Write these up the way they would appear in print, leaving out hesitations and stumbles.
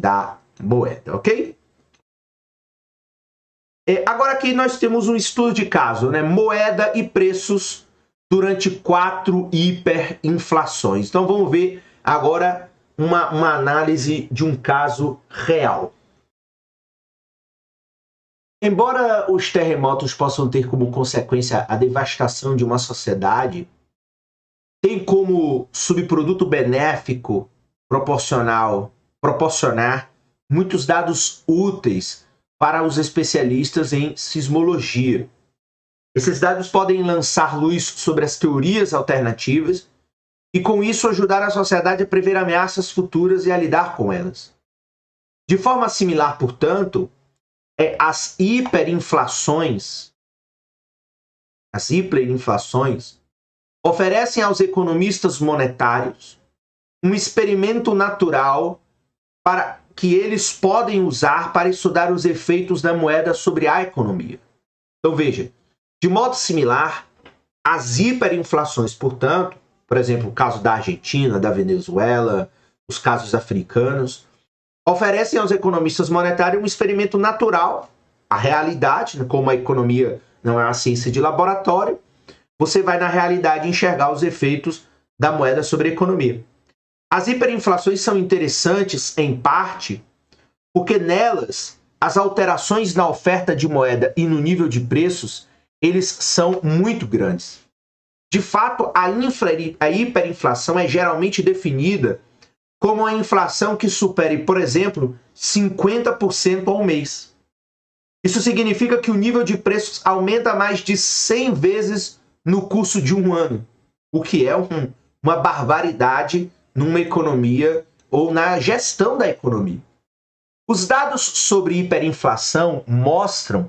da moeda, ok? Agora aqui nós temos um estudo de caso, né? Moeda e preços durante 4 hiperinflações. Então vamos ver agora uma análise de um caso real. Embora os terremotos possam ter como consequência a devastação de uma sociedade, tem como subproduto benéfico proporcionar muitos dados úteis para os especialistas em sismologia. Esses dados podem lançar luz sobre as teorias alternativas e, com isso, ajudar a sociedade a prever ameaças futuras e a lidar com elas. De forma similar, portanto, as hiperinflações oferecem aos economistas monetários um experimento natural para que eles podem usar para estudar os efeitos da moeda sobre a economia. Então veja, de modo similar, as hiperinflações, portanto, por exemplo, o caso da Argentina, da Venezuela, os casos africanos, oferecem aos economistas monetários um experimento natural, a realidade, como a economia não é uma ciência de laboratório, você vai na realidade enxergar os efeitos da moeda sobre a economia. As hiperinflações são interessantes, em parte, porque nelas as alterações na oferta de moeda e no nível de preços, eles são muito grandes. De fato, a hiperinflação é geralmente definida como a inflação que supere, por exemplo, 50% ao mês. Isso significa que o nível de preços aumenta mais de 100 vezes no curso de um ano, o que é uma barbaridade numa economia ou na gestão da economia. Os dados sobre hiperinflação mostram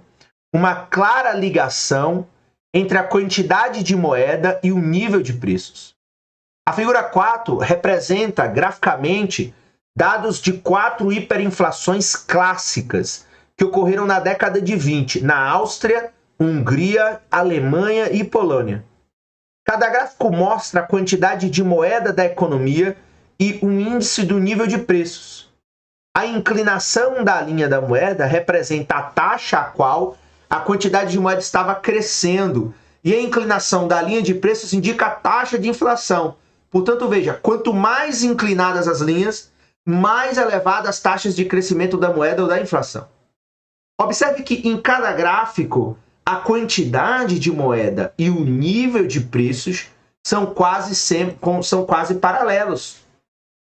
uma clara ligação entre a quantidade de moeda e o nível de preços. A figura 4 representa graficamente dados de 4 hiperinflações clássicas que ocorreram na década de 20 na Áustria, Hungria, Alemanha e Polônia. Cada gráfico mostra a quantidade de moeda da economia e um índice do nível de preços. A inclinação da linha da moeda representa a taxa a qual a quantidade de moeda estava crescendo e a inclinação da linha de preços indica a taxa de inflação. Portanto, veja, quanto mais inclinadas as linhas, mais elevadas as taxas de crescimento da moeda ou da inflação. Observe que em cada gráfico, a quantidade de moeda e o nível de preços são quase paralelos.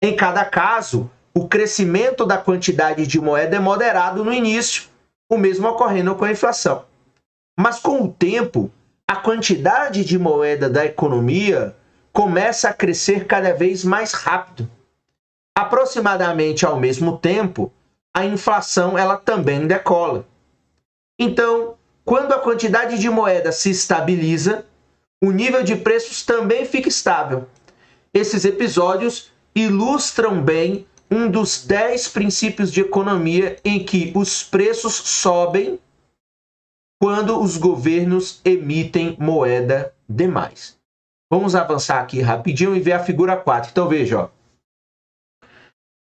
Em cada caso, o crescimento da quantidade de moeda é moderado no início, o mesmo ocorrendo com a inflação. Mas com o tempo, a quantidade de moeda da economia começa a crescer cada vez mais rápido. Aproximadamente ao mesmo tempo, a inflação ela também decola. Então, quando a quantidade de moeda se estabiliza, o nível de preços também fica estável. Esses episódios ilustram bem um dos 10 princípios de economia em que os preços sobem quando os governos emitem moeda demais. Vamos avançar aqui rapidinho e ver a figura 4. Então veja, ó.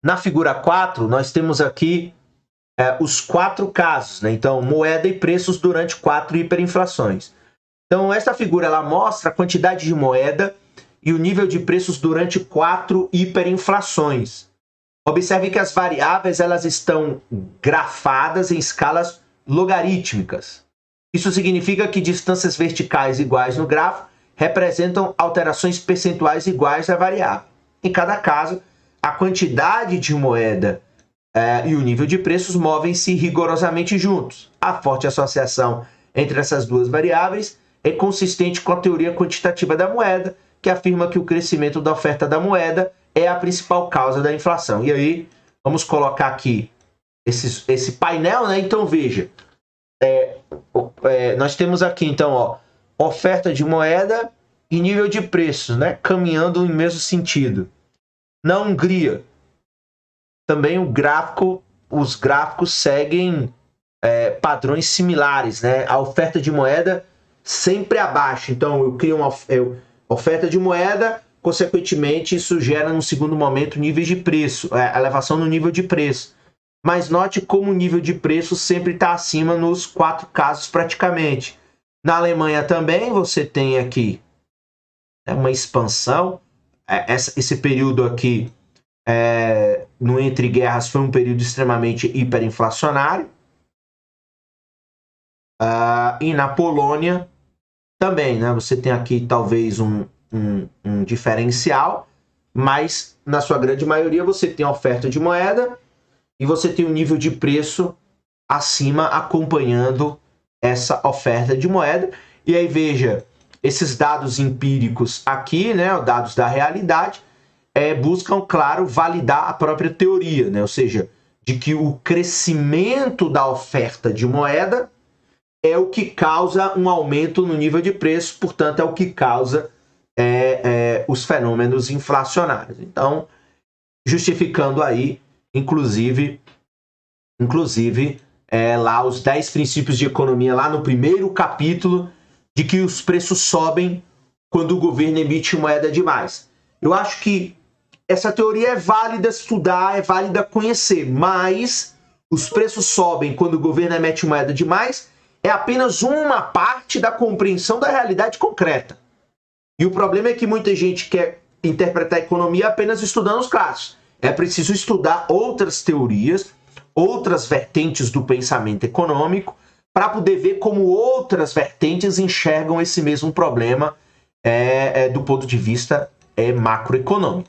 Na figura 4, nós temos aqui os 4 casos, né? Então, moeda e preços durante 4 hiperinflações. Então, essa figura ela mostra a quantidade de moeda e o nível de preços durante 4 hiperinflações. Observe que as variáveis elas estão grafadas em escalas logarítmicas. Isso significa que distâncias verticais iguais no gráfico representam alterações percentuais iguais à variável. Em cada caso, a quantidade de moeda e o nível de preços movem-se rigorosamente juntos. A forte associação entre essas duas variáveis é consistente com a teoria quantitativa da moeda, que afirma que o crescimento da oferta da moeda é a principal causa da inflação. E aí, vamos colocar aqui esse painel, né? Então, veja, nós temos aqui, então, ó, oferta de moeda e nível de preços, né? Caminhando no mesmo sentido. Na Hungria, também os gráficos seguem padrões similares, né? A oferta de moeda sempre abaixo. Então, eu crio uma oferta de moeda, consequentemente, isso gera, no segundo momento, níveis de preço, elevação no nível de preço. mas note como o nível de preço sempre está acima nos 4 casos praticamente. Na Alemanha também você tem aqui uma expansão. Esse período aqui, no entre guerras, foi um período extremamente hiperinflacionário. E na Polônia também, né? Você tem aqui talvez um diferencial, mas na sua grande maioria você tem a oferta de moeda e você tem um nível de preço acima acompanhando essa oferta de moeda. E aí veja, esses dados empíricos aqui, né, dados da realidade, buscam, claro, validar a própria teoria, né? Ou seja, de que o crescimento da oferta de moeda é o que causa um aumento no nível de preço, portanto, é o que causa os fenômenos inflacionários. Então, justificando aí, inclusive lá os 10 princípios de economia, lá no primeiro capítulo, de que os preços sobem quando o governo emite moeda demais. Eu acho que essa teoria é válida estudar, é válida conhecer, mas os preços sobem quando o governo emite moeda demais é apenas uma parte da compreensão da realidade concreta. E o problema é que muita gente quer interpretar a economia apenas estudando os clássicos. É preciso estudar outras teorias, outras vertentes do pensamento econômico, para poder ver como outras vertentes enxergam esse mesmo problema do ponto de vista macroeconômico.